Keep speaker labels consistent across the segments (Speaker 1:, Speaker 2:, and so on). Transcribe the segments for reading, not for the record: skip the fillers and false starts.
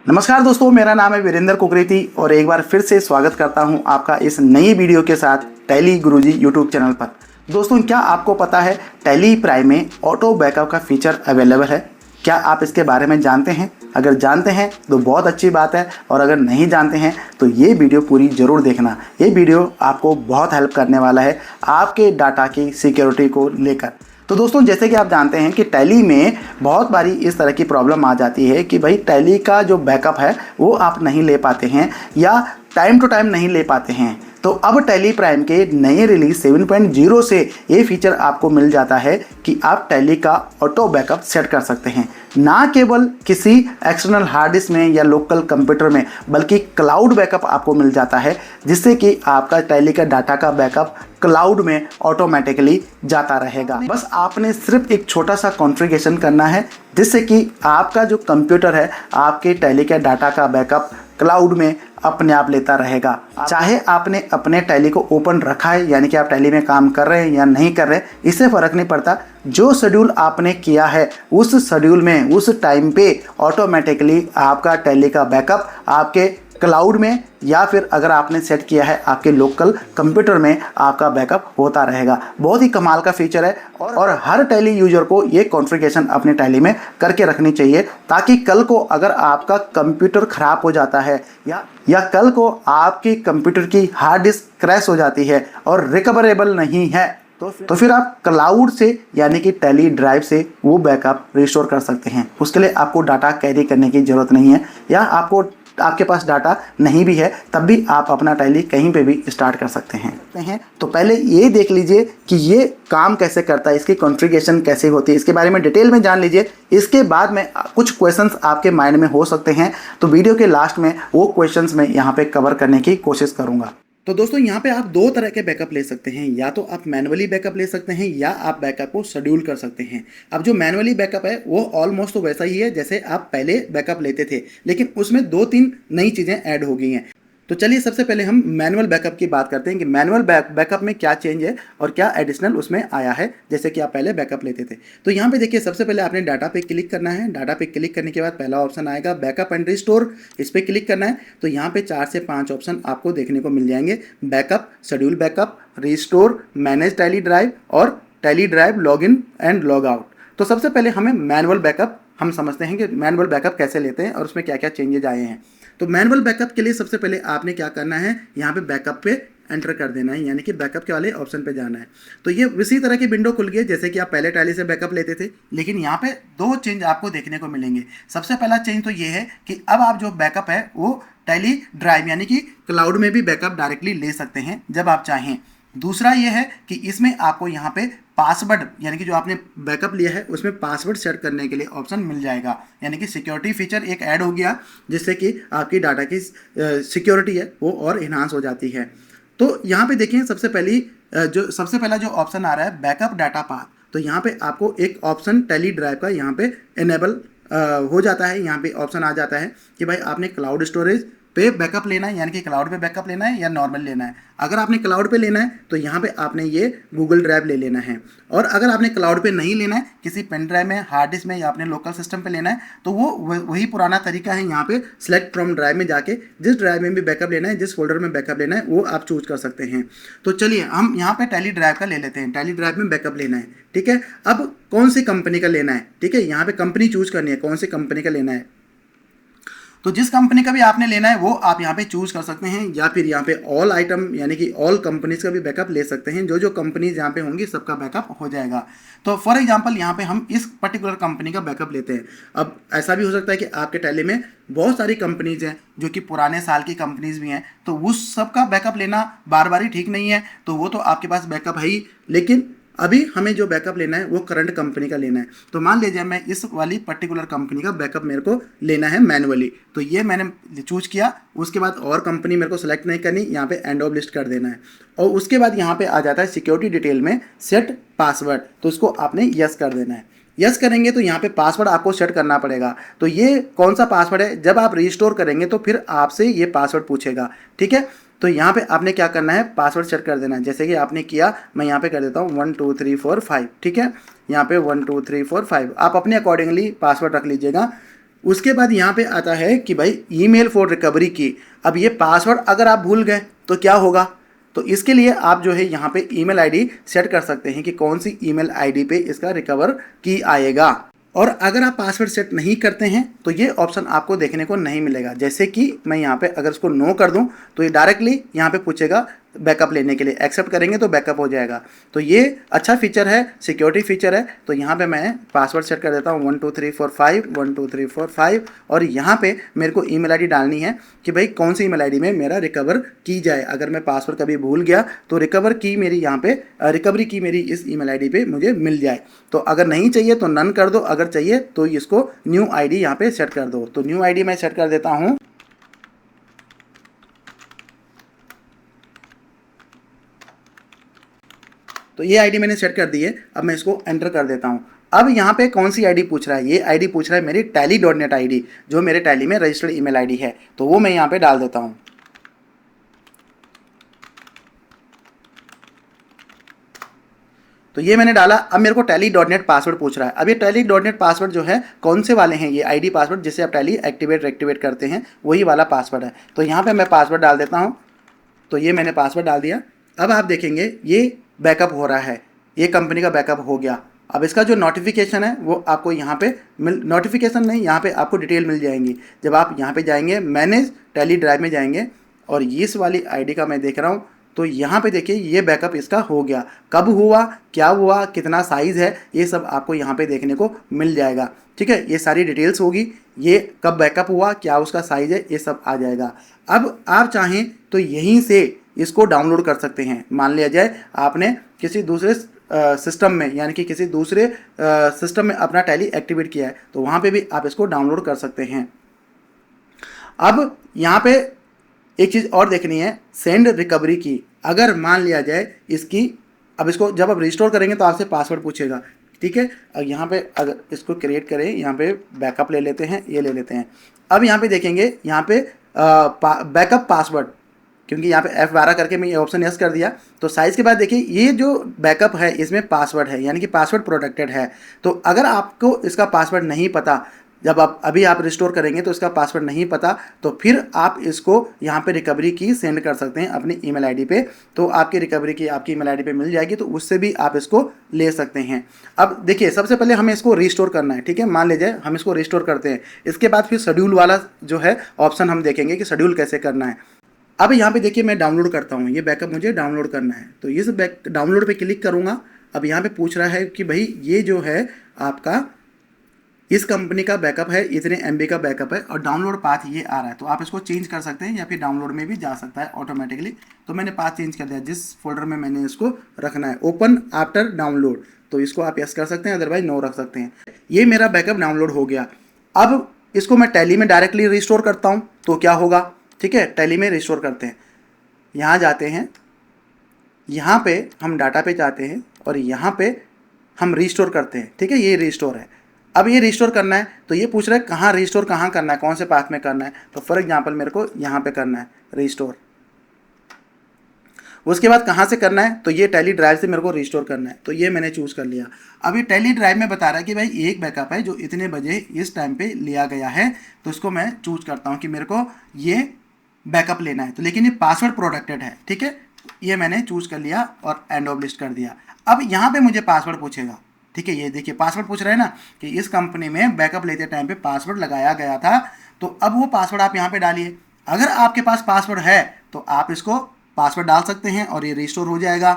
Speaker 1: नमस्कार दोस्तों, मेरा नाम है वीरेंद्र कुकरेती और एक बार फिर से स्वागत करता हूं आपका इस नई वीडियो के साथ टैली गुरुजी यूट्यूब चैनल पर। दोस्तों, क्या आपको पता है टैली प्राइम में ऑटो बैकअप का फीचर अवेलेबल है? क्या आप इसके बारे में जानते हैं? अगर जानते हैं तो बहुत अच्छी बात है, और अगर नहीं जानते हैं तो ये वीडियो पूरी ज़रूर देखना। ये वीडियो आपको बहुत हेल्प करने वाला है आपके डाटा की सिक्योरिटी को लेकर। तो दोस्तों, जैसे कि आप जानते हैं कि टैली में बहुत बारी इस तरह की प्रॉब्लम आ जाती है कि भाई टैली का जो बैकअप है वो आप नहीं ले पाते हैं या टाइम टू टाइम नहीं ले पाते हैं। तो अब टैली प्राइम के नए रिलीज 7.0 से ये फीचर आपको मिल जाता है कि आप टैली का ऑटो बैकअप सेट कर सकते हैं, ना केवल किसी एक्सटर्नल हार्ड डिस्क में या लोकल कंप्यूटर में, बल्कि क्लाउड बैकअप आपको मिल जाता है, जिससे कि आपका टैली का डाटा का बैकअप क्लाउड में ऑटोमेटिकली जाता रहेगा। बस आपने सिर्फ एक छोटा सा कॉन्फ़िगरेशन करना है, जिससे कि आपका जो कंप्यूटर है आपके टैली के डाटा का बैकअप क्लाउड में अपने आप लेता रहेगा। चाहे आपने अपने टैली को ओपन रखा है, यानी कि आप टैली में काम कर रहे हैं या नहीं कर रहे हैं, इससे फ़र्क नहीं पड़ता। जो शेड्यूल आपने किया है उस शेड्यूल में उस टाइम पे ऑटोमेटिकली आपका टैली का बैकअप आपके क्लाउड में, या फिर अगर आपने सेट किया है आपके लोकल कंप्यूटर में, आपका बैकअप होता रहेगा। बहुत ही कमाल का फीचर है और हर टैली यूजर को ये कॉन्फ़िगरेशन अपने टैली में करके रखनी चाहिए, ताकि कल को अगर आपका कंप्यूटर ख़राब हो जाता है या कल को आपकी कंप्यूटर की हार्ड डिस्क क्रैश हो जाती है और रिकवरेबल नहीं है, तो फिर आप क्लाउड से यानी कि टैली ड्राइव से वो बैकअप रिस्टोर कर सकते हैं। उसके लिए आपको डाटा कैरी करने की ज़रूरत नहीं है, या आपके पास डाटा नहीं भी है तब भी आप अपना टैली कहीं पे भी स्टार्ट कर सकते हैं। तो पहले ये देख लीजिए कि ये काम कैसे करता है, इसकी कॉन्फ़िगरेशन कैसे होती है, इसके बारे में डिटेल में जान लीजिए। इसके बाद में कुछ क्वेश्चंस आपके माइंड में हो सकते हैं, तो वीडियो के लास्ट में वो क्वेश्चंस मैं यहाँ पे कवर करने की कोशिश करूँगा। तो दोस्तों, यहाँ पे आप दो तरह के बैकअप ले सकते हैं, या तो आप मैनुअली बैकअप ले सकते हैं या आप बैकअप को शेड्यूल कर सकते हैं। अब जो मैनुअली बैकअप है वो ऑलमोस्ट तो वैसा ही है जैसे आप पहले बैकअप लेते थे, लेकिन उसमें 2-3 नई चीज़ें ऐड हो गई हैं। तो चलिए सबसे पहले हम मैनुअल बैकअप की बात करते हैं कि मैनुअल बैकअप में क्या चेंज है और क्या एडिशनल उसमें आया है, जैसे कि आप पहले बैकअप लेते थे। तो यहाँ पे देखिए, सबसे पहले आपने डाटा पे क्लिक करना है। डाटा पे क्लिक करने के बाद पहला ऑप्शन आएगा बैकअप एंड रिस्टोर, इस पर क्लिक करना है। तो यहाँ पे 4 से 5 ऑप्शन आपको देखने को मिल जाएंगे: backup, schedule backup, restore, manage Tally Drive और Tally Drive log in and log out. तो सबसे पहले हमें मैनुअल बैकअप, हम समझते हैं कि मैनुअल बैकअप कैसे लेते हैं और उसमें क्या क्या चेंजेज आए हैं। तो मैनुअल बैकअप के लिए सबसे पहले आपने क्या करना है, यहाँ पे बैकअप पे एंटर कर देना है, यानी कि बैकअप के वाले ऑप्शन पे जाना है। तो ये इसी तरह की विंडो खुल गई जैसे कि आप पहले टैली से बैकअप लेते थे, लेकिन यहाँ पे 2 चेंज आपको देखने को मिलेंगे। सबसे पहला चेंज तो ये है कि अब आप जो बैकअप है वो टैली ड्राइव यानी कि क्लाउड में भी बैकअप डायरेक्टली ले सकते हैं जब आप चाहें। दूसरा ये है कि इसमें आपको यहाँ पे पासवर्ड, यानी कि जो आपने बैकअप लिया है उसमें पासवर्ड सेट करने के लिए ऑप्शन मिल जाएगा, यानी कि सिक्योरिटी फीचर एक ऐड हो गया, जिससे कि आपकी डाटा की सिक्योरिटी है वो और इन्हांस हो जाती है। तो यहाँ पे देखिए, सबसे पहला जो ऑप्शन आ रहा है बैकअप डाटा पाथ, तो यहाँ पे आपको एक ऑप्शन टैली ड्राइव का यहाँ पे इनेबल हो जाता है। यहाँ पे ऑप्शन आ जाता है कि भाई आपने क्लाउड स्टोरेज पे बैकअप लेना है, यानी कि क्लाउड पे बैकअप लेना है या नॉर्मल लेना है। अगर आपने क्लाउड पे लेना है तो यहाँ पे आपने ये गूगल ड्राइव ले लेना है, और अगर आपने क्लाउड पे नहीं लेना है, किसी पेन ड्राइव में, हार्ड डिस्क में या अपने लोकल सिस्टम पे लेना है, तो वो वही पुराना तरीका है। यहाँ पे सेलेक्ट फ्रॉम ड्राइव में जाके जिस ड्राइव में भी बैकअप लेना है, जिस फोल्डर में बैकअप लेना है, वो आप चूज कर सकते हैं। तो चलिए हम यहाँ पे टैली ड्राइव का ले लेते हैं, टैली ड्राइव में बैकअप लेना है, ठीक है। अब कौन सी कंपनी का लेना है, ठीक है, यहाँ पे कंपनी चूज करनी है, कौन सी कंपनी का लेना है। तो जिस कंपनी का भी आपने लेना है वो आप यहाँ पे चूज कर सकते हैं, या फिर यहाँ पे ऑल आइटम यानी कि ऑल कंपनीज का भी बैकअप ले सकते हैं। जो कंपनीज यहाँ पे होंगी सबका बैकअप हो जाएगा। तो फॉर एग्जांपल यहाँ पे हम इस पर्टिकुलर कंपनी का बैकअप लेते हैं। अब ऐसा भी हो सकता है कि आपके टैली में बहुत सारी कंपनीज हैं जो कि पुराने साल की कंपनीज भी हैं, तो उस सब का बैकअप लेना बार बार ही ठीक नहीं है। तो वो तो आपके पास बैकअप है ही, लेकिन अभी हमें जो बैकअप लेना है वो करंट कंपनी का लेना है। तो मान लीजिए मैं इस वाली पर्टिकुलर कंपनी का बैकअप मेरे को लेना है मैनुअली, तो ये मैंने चूज किया। उसके बाद और कंपनी मेरे को सेलेक्ट नहीं करनी, यहाँ पे एंड ऑफ लिस्ट कर देना है। और उसके बाद यहाँ पे आ जाता है सिक्योरिटी डिटेल में सेट पासवर्ड, तो उसको आपने यस कर देना है। यस करेंगे तो यहाँ पे पासवर्ड आपको सेट करना पड़ेगा। तो ये कौन सा पासवर्ड है, जब आप रिस्टोर करेंगे तो फिर आपसे ये पासवर्ड पूछेगा, ठीक है। तो यहाँ पे आपने क्या करना है, पासवर्ड सेट कर देना है, जैसे कि आपने किया। मैं यहाँ पे कर देता हूँ 1 2 3 4 5, ठीक है। यहाँ पे 1 2 3 4 5 आप अपने अकॉर्डिंगली पासवर्ड रख लीजिएगा। उसके बाद यहाँ पे आता है कि भाई ईमेल फॉर रिकवरी की। अब ये पासवर्ड अगर आप भूल गए तो क्या होगा, तो इसके लिए आप जो है यहाँ पे ईमेल आईडी सेट कर सकते हैं कि कौन सी ईमेल आईडी पे इसका रिकवर की आएगा। और अगर आप पासवर्ड सेट नहीं करते हैं तो ये ऑप्शन आपको देखने को नहीं मिलेगा। जैसे कि मैं यहाँ पे अगर इसको नो कर दूँ तो ये डायरेक्टली यहाँ पे पूछेगा बैकअप लेने के लिए, एक्सेप्ट करेंगे तो बैकअप हो जाएगा। तो ये अच्छा फीचर है, सिक्योरिटी फीचर है। तो यहाँ पे मैं पासवर्ड सेट कर देता हूँ 12345 12345 और यहाँ पे मेरे को ईमेल आईडी डालनी है कि भाई कौन सी ईमेल आईडी में मेरा रिकवर की जाए। अगर मैं पासवर्ड कभी भूल गया तो रिकवर की मेरी यहाँ पे रिकवरी की मेरी इस ईमेल आईडी पे मुझे मिल जाए। तो अगर नहीं चाहिए तो नन कर दो, अगर चाहिए तो इसको न्यू आईडी यहाँ पे सेट कर दो। तो न्यू आईडी मैं सेट कर देता हूँ। तो ये आईडी मैंने सेट कर दी है। अब मैं इसको एंटर कर देता हूँ। अब यहाँ पे कौन सी आईडी पूछ रहा है, ये आईडी पूछ रहा है मेरी tally.net आईडी, जो मेरे टैली में रजिस्टर्ड ईमेल आईडी है। तो वो मैं यहाँ पे डाल देता हूँ। तो ये मैंने डाला। अब मेरे को tally.net पासवर्ड पूछ रहा है। अब ये tally.net पासवर्ड जो है कौन से वाले हैं, ये आईडी पासवर्ड जिससे आप टैली एक्टिवेट करते हैं वही वाला पासवर्ड है। तो यहाँ पे मैं पासवर्ड डाल देता हूँ। तो ये मैंने पासवर्ड डाल दिया। अब आप देखेंगे ये बैकअप हो रहा है, ये कंपनी का बैकअप हो गया। अब इसका जो नोटिफिकेशन है वो आपको यहाँ पे नोटिफिकेशन नहीं, यहाँ पे आपको डिटेल मिल जाएंगी। जब आप यहाँ पे जाएंगे मैनेज टैली ड्राइव में जाएंगे और इस वाली आईडी का मैं देख रहा हूँ, तो यहाँ पे देखिए ये बैकअप इसका हो गया। कब हुआ, क्या हुआ, कितना साइज़ है, ये सब आपको यहाँ पे देखने को मिल जाएगा। ठीक है, ये सारी डिटेल्स होगी, ये कब बैकअप हुआ, क्या उसका साइज़ है, ये सब आ जाएगा। अब आप चाहें तो यहीं से इसको डाउनलोड कर सकते हैं। मान लिया जाए आपने किसी दूसरे सिस्टम में, यानी कि किसी दूसरे सिस्टम में अपना टैली एक्टिवेट किया है, तो वहाँ पे भी आप इसको डाउनलोड कर सकते हैं। अब यहाँ पे एक चीज़ और देखनी है, सेंड रिकवरी की। अगर मान लिया जाए इसकी, अब इसको जब आप रिस्टोर करेंगे तो आपसे पासवर्ड पूछेगा। ठीक है, अब यहाँ पे अगर इसको क्रिएट करें, यहाँ पे बैकअप ले लेते हैं, ये ले लेते हैं। अब यहाँ पे देखेंगे, यहाँ पे बैकअप पासवर्ड, क्योंकि यहाँ पे F12 करके मैं ये ऑप्शन यस कर दिया। तो साइज़ के बाद देखिए ये जो बैकअप है इसमें पासवर्ड है, यानी कि पासवर्ड प्रोटेक्टेड है। तो अगर आपको इसका पासवर्ड नहीं पता, जब आप रिस्टोर करेंगे तो इसका पासवर्ड नहीं पता, तो फिर आप इसको यहाँ पे रिकवरी की सेंड कर सकते हैं अपनी ईमेल आईडी पे। तो आपकी रिकवरी की आपकी ईमेल आईडी पे मिल जाएगी, तो उससे भी आप इसको ले सकते हैं। अब देखिए सबसे पहले हमें इसको रिस्टोर करना है। ठीक है, मान लीजिए हम इसको रिस्टोर करते हैं, इसके बाद फिर शेड्यूल वाला जो है ऑप्शन हम देखेंगे कि शेड्यूल कैसे करना है। अब यहाँ पे देखिए मैं डाउनलोड करता हूँ, ये बैकअप मुझे डाउनलोड करना है। तो इस डाउनलोड पे क्लिक करूँगा। अब यहाँ पे पूछ रहा है कि भाई ये जो है आपका इस कंपनी का बैकअप है, इतने MB का बैकअप है और डाउनलोड पाथ ये आ रहा है। तो आप इसको चेंज कर सकते हैं या फिर डाउनलोड में भी जा सकता है ऑटोमेटिकली। तो मैंने पाथ चेंज कर दिया, जिस फोल्डर में मैंने इसको रखना है, ओपन आफ्टर डाउनलोड। तो इसको आप यस कर सकते हैं, अदरवाइज नो रख सकते हैं। ये मेरा बैकअप डाउनलोड हो गया। अब इसको मैं टैली में डायरेक्टली रिस्टोर करता हूँ तो क्या होगा। ठीक है, टैली में रिस्टोर करते हैं, यहाँ जाते हैं, यहाँ पे हम डाटा पे जाते हैं और यहाँ पे हम रिस्टोर करते हैं। ठीक है, ये रिस्टोर है। अब ये रिस्टोर करना है तो ये पूछ रहा है कहाँ रिस्टोर कहाँ करना है, कौन से पाथ में करना है। तो फॉर एग्जांपल मेरे को यहाँ पे करना है रिस्टोर। उसके बाद कहाँ से करना है, तो ये टैली ड्राइव से मेरे को रिस्टोर करना है। तो ये मैंने चूज़ कर लिया। अब ये टैली ड्राइव में बता रहा है कि भाई एक बैकअप है जो इतने बजे इस टाइम पे लिया गया है। तो इसको मैं चूज़ करता हूँ कि मेरे को ये बैकअप लेना है। तो लेकिन ये पासवर्ड प्रोटेक्टेड है। ठीक है, ये मैंने चूज़ कर लिया और एंड ऑफ लिस्ट कर दिया। अब यहाँ पे मुझे पासवर्ड पूछेगा। ठीक है, ये देखिए पासवर्ड पूछ रहा है ना कि इस कंपनी में बैकअप लेते टाइम पे पासवर्ड लगाया गया था। तो अब वो पासवर्ड आप यहाँ पे डालिए। अगर आपके पास पासवर्ड है तो आप इसको पासवर्ड डाल सकते हैं और ये रिस्टोर हो जाएगा।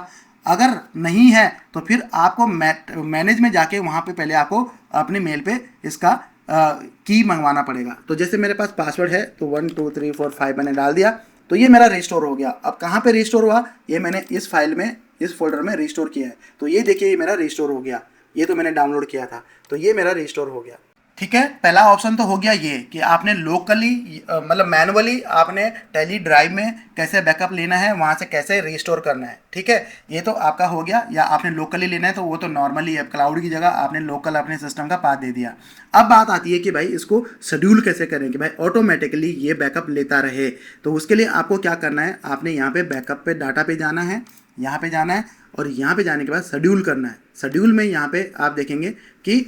Speaker 1: अगर नहीं है तो फिर आपको मैनेज में जाके वहाँ पे पहले आपको अपने मेल पे इसका की मंगवाना पड़ेगा। तो जैसे मेरे पास पासवर्ड है तो 1 2 3 4 5 मैंने डाल दिया। तो ये मेरा रिस्टोर हो गया। अब कहाँ पे रिस्टोर हुआ, ये मैंने इस फाइल में, इस फोल्डर में रिस्टोर किया है। तो ये देखिए ये मेरा रिस्टोर हो गया। ये तो मैंने डाउनलोड किया था, तो ये मेरा रिस्टोर हो गया। ठीक है, पहला ऑप्शन तो हो गया ये कि आपने लोकली मतलब मैनुअली आपने टैली ड्राइव में कैसे बैकअप लेना है, वहाँ से कैसे रिस्टोर करना है। ठीक है, ये तो आपका हो गया। या आपने लोकली लेना है तो वो तो नॉर्मली है, क्लाउड की जगह आपने लोकल अपने सिस्टम का पाथ दे दिया। अब बात आती है कि भाई इसको शेड्यूल कैसे करें कि भाई ऑटोमेटिकली ये बैकअप लेता रहे। तो उसके लिए आपको क्या करना है, आपने यहाँ पे बैकअप पे डाटा पे जाना है, यहाँ पे जाना है और यहाँ पे जाने के बाद शेड्यूल करना है। शेड्यूल में यहाँ पे आप देखेंगे कि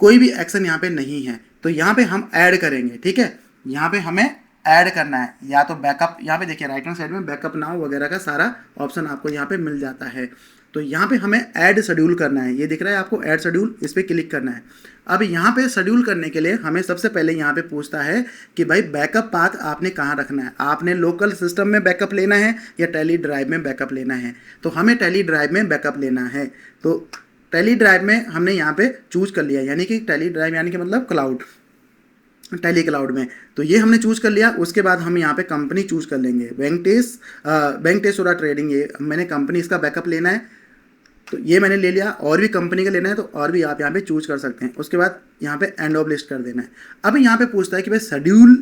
Speaker 1: कोई भी एक्शन यहाँ पे नहीं है। तो यहाँ पे हम ऐड करेंगे, ठीक है। यहाँ पे हमें ऐड करना है, या तो बैकअप, यहाँ पे देखिए राइट हैंड साइड में बैकअप नाउ वगैरह का सारा ऑप्शन आपको यहाँ पे मिल जाता है। तो यहाँ पे हमें ऐड शेड्यूल करना है, ये दिख रहा है आपको ऐड शेड्यूल, इस पर क्लिक करना है। अब यहाँ पे शेड्यूल करने के लिए हमें सबसे पहले यहाँ पे पूछता है कि भाई बैकअप पाथ आपने कहाँ रखना है, आपने लोकल सिस्टम में बैकअप लेना है या टैली ड्राइव में बैकअप लेना है। तो हमें टैली ड्राइव में बैकअप लेना है, तो टैली ड्राइव में हमने यहाँ पे चूज कर लिया, यानी कि टैली ड्राइव यानी कि मतलब क्लाउड, टैली क्लाउड में। तो ये हमने चूज कर लिया। उसके बाद हम यहाँ पे कंपनी चूज कर लेंगे, वेंकटेश्वरा ट्रेडिंग, ये मैंने कंपनी इसका बैकअप लेना है, तो ये मैंने ले लिया। और भी कंपनी का लेना है तो और भी आप यहाँ पे चूज कर सकते हैं। उसके बाद यहाँ पे एंड ऑफ लिस्ट कर देना है। अब यहाँ पे पूछता है कि भाई शेड्यूल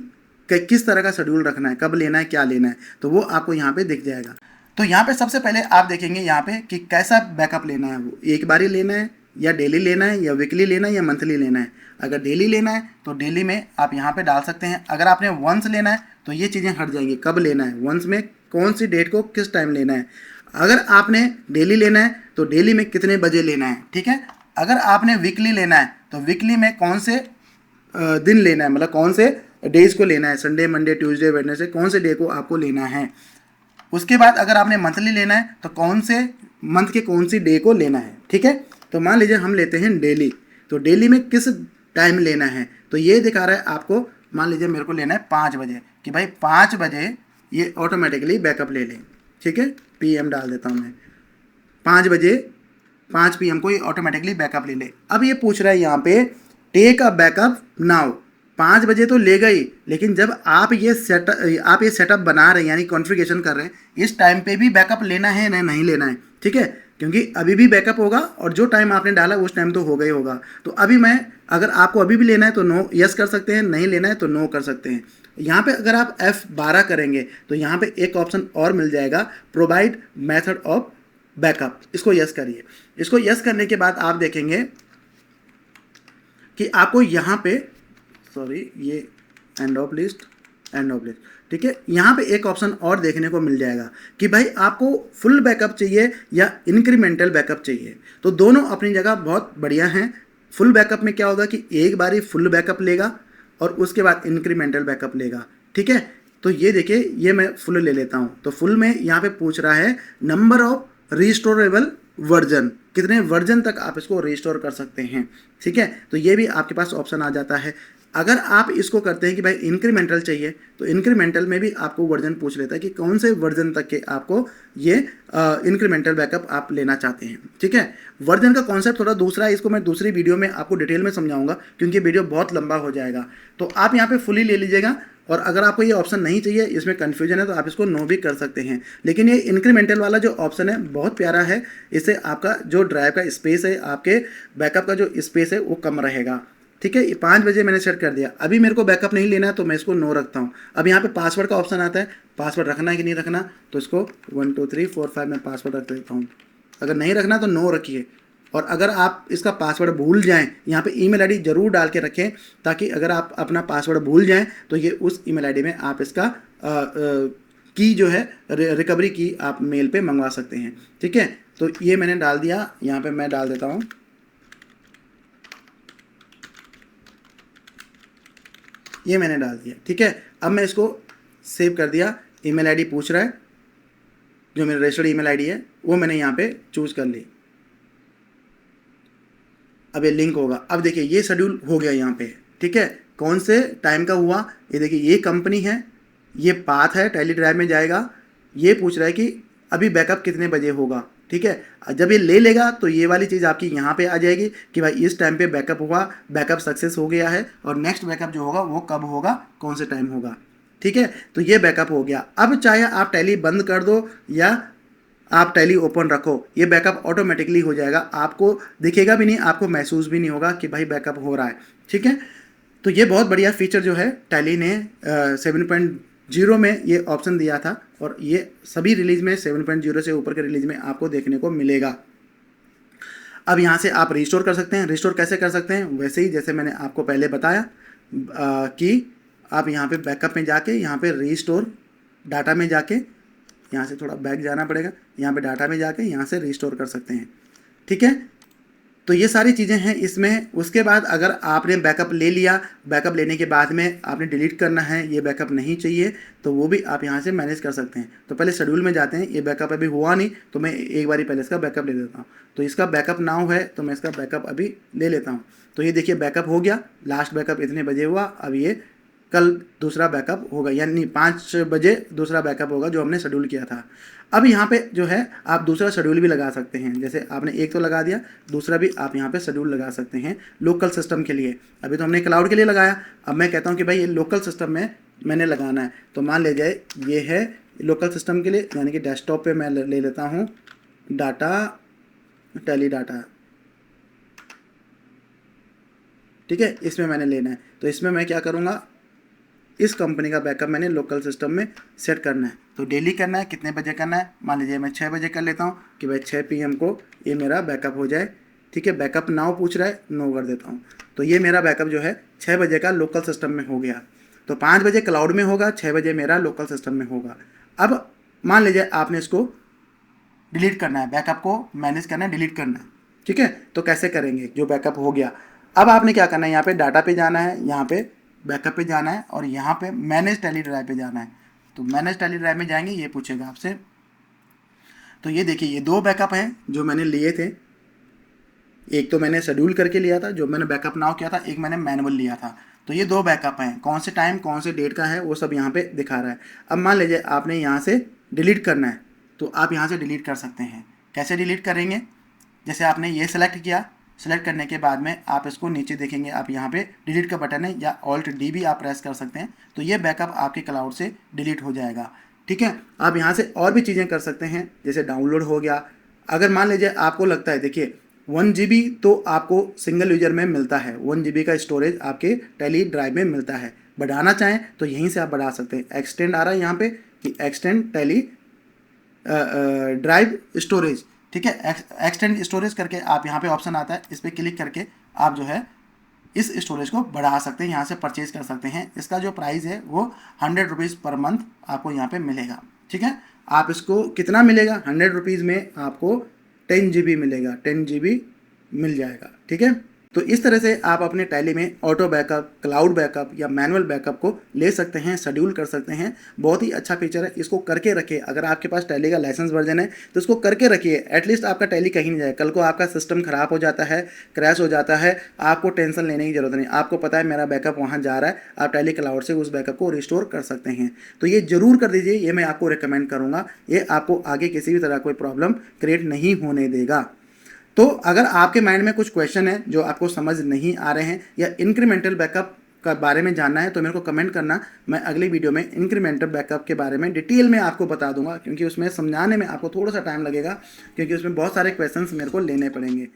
Speaker 1: किस तरह का शेड्यूल रखना है, कब लेना है, क्या लेना है, तो वो आपको यहाँ पे दिख जाएगा। तो यहाँ पे सबसे पहले आप देखेंगे यहाँ पे कि कैसा बैकअप लेना है, वो एक बार ही लेना है या डेली लेना है या वीकली लेना है या मंथली लेना है। अगर डेली लेना है तो डेली में आप यहाँ पे डाल सकते हैं। अगर आपने वंस लेना है तो ये चीज़ें हट जाएंगी, कब लेना है, वंस में कौन सी डेट को किस टाइम लेना है। अगर आपने डेली लेना है तो डेली में कितने बजे लेना है, ठीक है। अगर आपने वीकली लेना है तो वीकली में कौन से दिन लेना है, मतलब कौन से डेज को लेना है, संडे, मंडे, ट्यूसडे, वेडनेसडे, कौन से डे को आपको लेना है। उसके बाद अगर आपने मंथली लेना है तो कौन से मंथ के कौन सी डे को लेना है, ठीक है। तो मान लीजिए हम लेते हैं डेली, तो डेली में किस टाइम लेना है, तो ये दिखा रहा है आपको। मान लीजिए मेरे को लेना है 5 बजे, कि भाई 5 बजे ये ऑटोमेटिकली बैकअप ले लें, ठीक है। PM डाल देता हूँ मैं, 5 बजे 5 PM को ये ऑटोमेटिकली बैकअप ले ले। अब ये पूछ रहा है यहाँ पे टेक अ बैकअप नाउ, 5 बजे तो लेगा ही, लेकिन जब आप ये सेटअप बना रहे हैं यानी कॉन्फ़िगरेशन कर रहे हैं, इस टाइम पे भी बैकअप लेना है ना नहीं लेना है, ठीक है। क्योंकि अभी भी बैकअप होगा और जो टाइम आपने डाला उस टाइम तो होगा ही होगा। तो अभी मैं, अगर आपको अभी भी लेना है तो नो यस कर सकते हैं, नहीं लेना है तो नो कर सकते हैं। यहाँ पे अगर आप F12 करेंगे तो यहाँ पे एक ऑप्शन और मिल जाएगा, प्रोवाइड मेथड ऑफ बैकअप, इसको यस करिए। इसको यस करने के बाद आप देखेंगे कि आपको यहाँ पे, सॉरी ये एंड ऑफ लिस्ट, ठीक है। यहाँ पे एक ऑप्शन और देखने को मिल जाएगा कि भाई आपको फुल बैकअप चाहिए या इंक्रीमेंटल बैकअप चाहिए। तो दोनों अपनी जगह बहुत बढ़िया हैं। फुल बैकअप में क्या होगा कि एक बार ही फुल बैकअप लेगा और उसके बाद इंक्रीमेंटल बैकअप लेगा, ठीक है। तो ये देखिए, ये मैं फुल ले लेता हूँ। तो फुल में यहाँ पे पूछ रहा है नंबर ऑफ रिस्टोरेबल वर्जन, कितने वर्जन तक आप इसको रिस्टोर कर सकते हैं, ठीक है। तो ये भी आपके पास ऑप्शन आ जाता है। अगर आप इसको करते हैं कि भाई इंक्रीमेंटल चाहिए तो इंक्रीमेंटल में भी आपको वर्जन पूछ लेता है कि कौन से वर्जन तक के आपको ये इंक्रीमेंटल बैकअप आप लेना चाहते हैं, ठीक है। वर्जन का कॉन्सेप्ट थोड़ा दूसरा है, इसको मैं दूसरी वीडियो में आपको डिटेल में समझाऊंगा क्योंकि वीडियो बहुत लंबा हो जाएगा। तो आप यहाँ पे फुली ले लीजिएगा, और अगर आपको ये ऑप्शन नहीं चाहिए, इसमें कन्फ्यूजन है, तो आप इसको नो भी कर सकते हैं। लेकिन ये इंक्रीमेंटल वाला जो ऑप्शन है बहुत प्यारा है, इससे आपका जो ड्राइव का स्पेस है, आपके बैकअप का जो स्पेस है वो कम रहेगा, ठीक है। 5 बजे मैंने सेट कर दिया, अभी मेरे को बैकअप नहीं लेना है तो मैं इसको नो रखता हूँ। अब यहाँ पे पासवर्ड का ऑप्शन आता है, पासवर्ड रखना है कि नहीं रखना, तो इसको 1 2 3 4 5 में पासवर्ड रख देता हूँ। अगर नहीं रखना तो नो रखिए। और अगर आप इसका पासवर्ड भूल जाएं, यहाँ पे ईमेल आईडी जरूर डाल के रखें, ताकि अगर आप अपना पासवर्ड भूल जाएं तो ये उस ईमेल आईडी में आप इसका की जो है रिकवरी की आप मेल पे मंगवा सकते हैं, ठीक है। तो ये मैंने डाल दिया, यहाँ पे मैं डाल देता हूँ, ये मैंने डाल दिया, ठीक है। अब मैं इसको सेव कर दिया। ईमेल आईडी पूछ रहा है, जो मेरा रजिस्टर्ड ईमेल आईडी है वो मैंने यहाँ पे चूज़ कर ली। अब ये लिंक होगा। अब देखिए ये शेड्यूल हो गया यहाँ पे, ठीक है। कौन से टाइम का हुआ, ये देखिए ये कंपनी है, ये पाथ है, टैली ड्राइव में जाएगा। ये पूछ रहा है कि अभी बैकअप कितने बजे होगा, ठीक है। जब ये ले लेगा तो ये वाली चीज़ आपकी यहाँ पे आ जाएगी कि भाई इस टाइम पे बैकअप हुआ, बैकअप सक्सेस हो गया है, और नेक्स्ट बैकअप जो होगा वो कब होगा, कौन से टाइम होगा, ठीक है। तो ये बैकअप हो गया। अब चाहे आप टैली बंद कर दो या आप टैली ओपन रखो, ये बैकअप ऑटोमेटिकली हो जाएगा, आपको दिखेगा भी नहीं, आपको महसूस भी नहीं होगा कि भाई बैकअप हो रहा है, ठीक है। तो ये बहुत बढ़िया फीचर जो है टैली ने 7.0 में ये ऑप्शन दिया था, और ये सभी रिलीज में 7.0 से ऊपर के रिलीज में आपको देखने को मिलेगा। अब यहाँ से आप रिस्टोर कर सकते हैं। रिस्टोर कैसे कर सकते हैं, वैसे ही जैसे मैंने आपको पहले बताया कि आप यहाँ पे बैकअप में जाके, यहाँ पे रिस्टोर डाटा में जाके, यहाँ से थोड़ा बैक जाना पड़ेगा, यहाँ पे डाटा में जाके यहाँ से रिस्टोर कर सकते हैं, ठीक है। तो ये सारी चीज़ें हैं इसमें। उसके बाद अगर आपने बैकअप ले लिया, बैकअप लेने के बाद में आपने डिलीट करना है, ये बैकअप नहीं चाहिए, तो वो भी आप यहाँ से मैनेज कर सकते हैं। तो पहले शेड्यूल में जाते हैं, ये बैकअप अभी हुआ नहीं तो मैं एक बारी पहले इसका बैकअप ले लेता हूँ। तो इसका बैकअप नाउ है तो मैं इसका बैकअप अभी ले लेता हूँ। तो ये देखिए बैकअप हो गया, लास्ट बैकअप इतने बजे हुआ, अब ये कल दूसरा बैकअप होगा, यानी 5 बजे दूसरा बैकअप होगा जो हमने शेड्यूल किया था। अब यहाँ पे जो है आप दूसरा शेड्यूल भी लगा सकते हैं, जैसे आपने एक तो लगा दिया, दूसरा भी आप यहाँ पे शेड्यूल लगा सकते हैं लोकल सिस्टम के लिए। अभी तो हमने क्लाउड के लिए लगाया, अब मैं कहता हूँ कि भाई ये लोकल सिस्टम में मैंने लगाना है। तो मान ले जाए ये है लोकल सिस्टम के लिए, यानी कि डेस्कटॉप पे मैं ले लेता हूँ डाटा, टेली डाटा, ठीक है, इसमें मैंने लेना है। तो इसमें मैं क्या करूँगा, इस कंपनी का बैकअप मैंने लोकल सिस्टम में सेट करना है। तो डेली करना है, कितने बजे करना है, मान लीजिए मैं 6 बजे कर लेता हूँ कि भाई 6 PM को ये मेरा बैकअप हो जाए, ठीक है। बैकअप नाउ पूछ रहा है, नो कर देता हूँ। तो ये मेरा बैकअप जो है 6 बजे का लोकल सिस्टम में हो गया। तो 5 बजे क्लाउड में होगा, 6 बजे मेरा लोकल सिस्टम में होगा। अब मान लीजिए आपने इसको डिलीट करना है, बैकअप को मैनेज करना है, डिलीट करना है, ठीक है। तो कैसे करेंगे, जो बैकअप हो गया, अब आपने क्या करना है, यहाँ पे डाटा पे जाना है, यहाँ पे बैकअप पे जाना है और यहाँ पे मैनेज टेली ड्राइव पे जाना है। तो मैनेज टेली ड्राइव में जाएंगे, ये पूछेगा आपसे। तो ये देखिए ये 2 बैकअप हैं जो मैंने लिए थे, एक तो मैंने शेड्यूल करके लिया था जो मैंने बैकअप नाउ किया था, एक मैंने मैनुअल लिया था। तो ये 2 बैकअप हैं, कौन से टाइम कौन से डेट का है वो सब यहाँ पे दिखा रहा है। अब मान लीजिए आपने यहाँ से डिलीट करना है, तो आप यहाँ से डिलीट कर सकते हैं। कैसे डिलीट करेंगे, जैसे आपने ये सेलेक्ट किया, सेलेक्ट करने के बाद में आप इसको नीचे देखेंगे, आप यहाँ पे डिलीट का बटन है, या Alt+D भी आप प्रेस कर सकते हैं। तो ये बैकअप आपके क्लाउड से डिलीट हो जाएगा, ठीक है। आप यहाँ से और भी चीज़ें कर सकते हैं, जैसे डाउनलोड हो गया। अगर मान लीजिए आपको लगता है, देखिए 1 GB तो आपको सिंगल यूजर में मिलता है, 1 GB का स्टोरेज आपके टेली ड्राइव में मिलता है। बढ़ाना चाहें तो यहीं से आप बढ़ा सकते हैं। एक्सटेंड आ रहा है यहाँ पे कि एक्सटेंड टेली ड्राइव स्टोरेज, ठीक है। एक्सटेंड स्टोरेज करके आप यहाँ पे ऑप्शन आता है, इस पर क्लिक करके आप जो है इस स्टोरेज को बढ़ा सकते हैं, यहाँ से परचेज कर सकते हैं। इसका जो प्राइस है वो 100 रुपीज़ पर मंथ आपको यहाँ पे मिलेगा, ठीक है। आप इसको कितना मिलेगा, 100 रुपीज़ में आपको 10 GB मिलेगा, 10 GB मिल जाएगा, ठीक है। तो इस तरह से आप अपने टैली में ऑटो बैकअप, क्लाउड बैकअप या मैनुअल बैकअप को ले सकते हैं, शेड्यूल कर सकते हैं। बहुत ही अच्छा फीचर है, इसको करके रखिए। अगर आपके पास टैली का लाइसेंस वर्जन है तो इसको करके रखिए, एटलीस्ट आपका टैली कहीं नहीं जाए। कल को आपका सिस्टम ख़राब हो जाता है, क्रैश हो जाता है, आपको टेंशन लेने की ज़रूरत नहीं। आपको पता है मेरा बैकअप वहाँ जा रहा है, आप टैली क्लाउड से उस बैकअप को रिस्टोर कर सकते हैं। तो ये ज़रूर कर दीजिए, ये मैं आपको रिकमेंड करूँगा। ये आपको आगे किसी भी तरह कोई प्रॉब्लम क्रिएट नहीं होने देगा। तो अगर आपके माइंड में कुछ क्वेश्चन है जो आपको समझ नहीं आ रहे हैं या इंक्रीमेंटल बैकअप का बारे में जानना है तो मेरे को कमेंट करना। मैं अगली वीडियो में इंक्रीमेंटल बैकअप के बारे में डिटेल में आपको बता दूंगा, क्योंकि उसमें समझाने में आपको थोड़ा सा टाइम लगेगा, क्योंकि उसमें बहुत सारे क्वेश्चंस मेरे को लेने पड़ेंगे।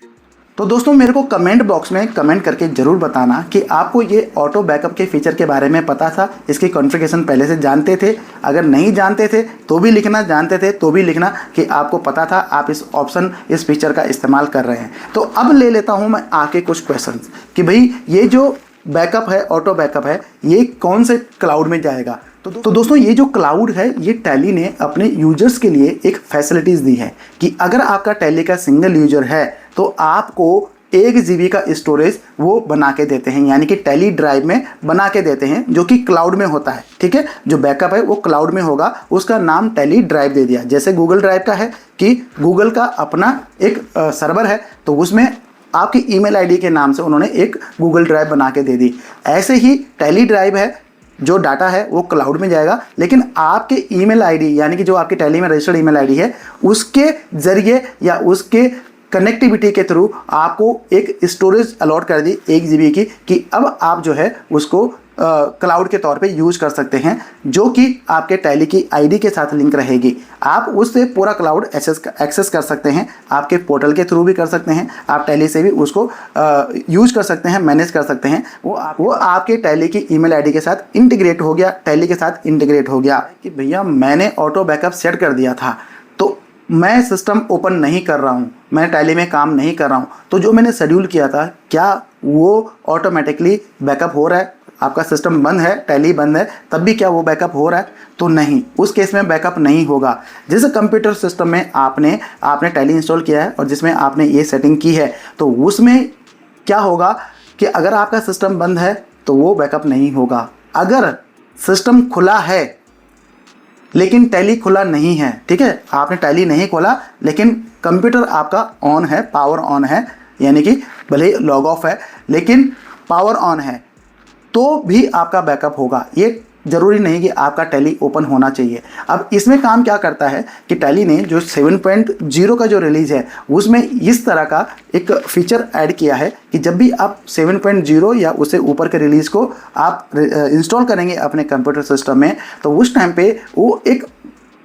Speaker 1: तो दोस्तों मेरे को कमेंट बॉक्स में कमेंट करके ज़रूर बताना कि आपको ये ऑटो बैकअप के फीचर के बारे में पता था, इसकी कॉन्फ़िगरेशन पहले से जानते थे। अगर नहीं जानते थे तो भी लिखना, जानते थे तो भी लिखना कि आपको पता था, आप इस ऑप्शन, इस फीचर का इस्तेमाल कर रहे हैं। तो अब ले लेता हूँ मैं आके कुछ क्वेश्चन कि भाई ये जो बैकअप है, ऑटो बैकअप है, ये कौन से क्लाउड में जाएगा। तो दोस्तों ये जो क्लाउड है, ये टैली ने अपने यूजर्स के लिए एक फैसिलिटीज़ दी है कि अगर आपका टैली का सिंगल यूजर है तो आपको 1 GB का स्टोरेज वो बना के देते हैं, यानी कि टैली ड्राइव में बना के देते हैं, जो कि क्लाउड में होता है, ठीक है। जो बैकअप है वो क्लाउड में होगा, उसका नाम टैली ड्राइव दे दिया। जैसे गूगल ड्राइव का है कि गूगल का अपना एक सर्वर है, तो उसमें आपकी ईमेल आईडी के नाम से उन्होंने एक गूगल ड्राइव बना के दे दी। ऐसे ही टैली ड्राइव है, जो डाटा है वो क्लाउड में जाएगा, लेकिन आपके ईमेल आईडी, यानी कि जो आपकी टैली में रजिस्टर्ड ईमेल आईडी है, उसके ज़रिए या उसके कनेक्टिविटी के थ्रू आपको एक स्टोरेज अलॉट कर दी 1 GB की, कि अब आप जो है उसको क्लाउड के तौर पे यूज कर सकते हैं, जो कि आपके टैली की आईडी के साथ लिंक रहेगी। आप उससे पूरा क्लाउड एक्सेस कर सकते हैं, आपके पोर्टल के थ्रू भी कर सकते हैं, आप टैली से भी उसको यूज कर सकते हैं, मैनेज कर सकते हैं। वो आपके टैली की ईमेल आईडी के साथ इंटीग्रेट हो गया, टैली के साथ इंटीग्रेट हो गया कि भैया मैंने ऑटो बैकअप सेट कर दिया था, तो मैं सिस्टम ओपन नहीं कर रहा हूँ, मैं टैली में काम नहीं कर रहा हूँ, तो जो मैंने शेड्यूल किया था क्या वो ऑटोमेटिकली बैकअप हो रहा है, आपका सिस्टम बंद है, टैली बंद है, तब भी क्या वो बैकअप हो रहा है? तो नहीं, उस केस में बैकअप नहीं होगा। जिस कंप्यूटर सिस्टम में आपने टैली इंस्टॉल किया है और जिसमें आपने ये सेटिंग की है, तो उसमें क्या होगा कि अगर आपका सिस्टम बंद है तो वो बैकअप नहीं होगा। अगर सिस्टम खुला है लेकिन टैली खुला नहीं है, ठीक है, आपने टैली नहीं खोला लेकिन कंप्यूटर आपका ऑन है, पावर ऑन है, यानी कि भले लॉग ऑफ है लेकिन पावर ऑन है, तो भी आपका बैकअप होगा। ये ज़रूरी नहीं कि आपका टैली ओपन होना चाहिए। अब इसमें काम क्या करता है कि टैली ने जो 7.0 का जो रिलीज़ है उसमें इस तरह का एक फीचर ऐड किया है कि जब भी आप 7.0 या उससे ऊपर के रिलीज़ को आप इंस्टॉल करेंगे अपने कंप्यूटर सिस्टम में, तो उस टाइम पे वो एक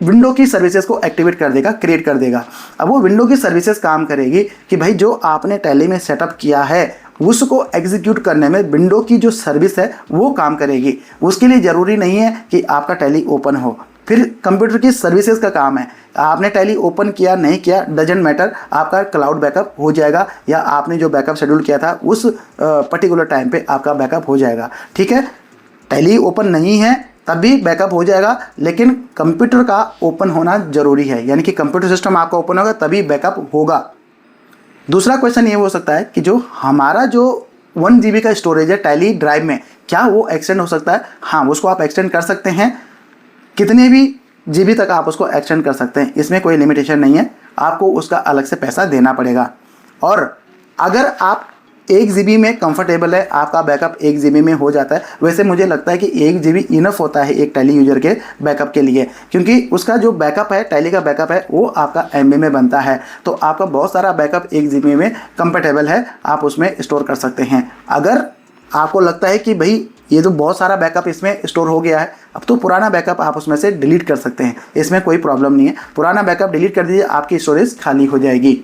Speaker 1: विंडो की सर्विसेज को एक्टिवेट कर देगा, क्रिएट कर देगा। अब वो विंडो की सर्विसेज काम करेगी कि भाई जो आपने टैली में सेटअप किया है उसको एग्जीक्यूट करने में विंडो की जो सर्विस है वो काम करेगी। उसके लिए ज़रूरी नहीं है कि आपका टैली ओपन हो। फिर कंप्यूटर की सर्विसेज का काम है, आपने टैली ओपन किया नहीं किया डजेंट मैटर, आपका क्लाउड बैकअप हो जाएगा या आपने जो बैकअप शेड्यूल किया था उस पर्टिकुलर टाइम पे आपका बैकअप हो जाएगा। ठीक है, टैली ओपन नहीं है तब भी बैकअप हो जाएगा, लेकिन कंप्यूटर का ओपन होना ज़रूरी है, यानी कि कंप्यूटर सिस्टम आपका ओपन होगा तभी बैकअप होगा। दूसरा क्वेश्चन ये हो सकता है कि जो हमारा जो 1 GB का स्टोरेज है टैली ड्राइव में, क्या वो एक्सटेंड हो सकता है? हाँ, उसको आप एक्सटेंड कर सकते हैं, कितने भी GB तक आप उसको एक्सटेंड कर सकते हैं, इसमें कोई लिमिटेशन नहीं है, आपको उसका अलग से पैसा देना पड़ेगा। और अगर आप 1 GB में कंफर्टेबल है, आपका बैकअप 1 GB में हो जाता है। वैसे मुझे लगता है कि 1 GB इनफ होता है एक टैली यूजर के बैकअप के लिए, क्योंकि उसका जो बैकअप है, टैली का बैकअप है, वो आपका MB में बनता है, तो आपका बहुत सारा बैकअप 1 GB में कंफर्टेबल है, आप उसमें स्टोर कर सकते हैं। अगर आपको लगता है कि भाई ये तो बहुत सारा बैकअप इसमें स्टोर हो गया है, अब तो पुराना बैकअप आप उसमें से डिलीट कर सकते हैं, इसमें कोई प्रॉब्लम नहीं है, पुराना बैकअप डिलीट कर दीजिए, आपकी स्टोरेज खाली हो जाएगी।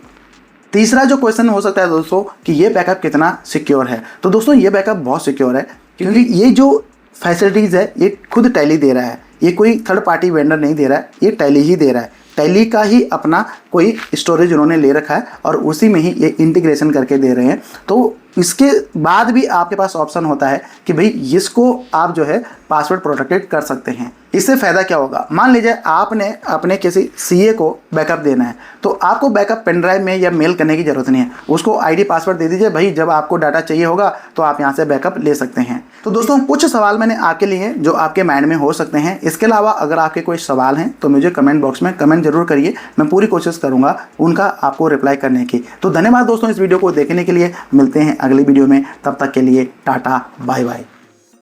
Speaker 1: तीसरा जो क्वेश्चन हो सकता है दोस्तों कि ये बैकअप कितना सिक्योर है, तो दोस्तों ये बैकअप बहुत सिक्योर है, क्योंकि ये जो फैसिलिटीज़ है ये खुद टैली दे रहा है, ये कोई थर्ड पार्टी वेंडर नहीं दे रहा है, ये टैली ही दे रहा है। टैली का ही अपना कोई स्टोरेज उन्होंने ले रखा है और उसी में ही ये इंटीग्रेशन करके दे रहे हैं। तो इसके बाद भी आपके पास ऑप्शन होता है कि भाई इसको आप जो है पासवर्ड प्रोटेक्टेड कर सकते हैं। इससे फ़ायदा क्या होगा, मान लीजिए आपने अपने किसी CA को बैकअप देना है, तो आपको बैकअप पेन ड्राइव में या मेल करने की ज़रूरत नहीं है, उसको ID पासवर्ड दे दीजिए, भाई जब आपको डाटा चाहिए होगा तो आप यहाँ से बैकअप ले सकते हैं। तो दोस्तों कुछ सवाल मैंने आपके लिए जो आपके माइंड में हो सकते हैं। इसके अलावा अगर आपके कोई सवाल हैं तो मुझे कमेंट बॉक्स में कमेंट जरूर करिए, मैं पूरी कोशिश करूँगा उनका आपको रिप्लाई करने की। तो धन्यवाद दोस्तों इस वीडियो को देखने के लिए, मिलते हैं अगली वीडियो में, तब तक के लिए टाटा बाय बाय।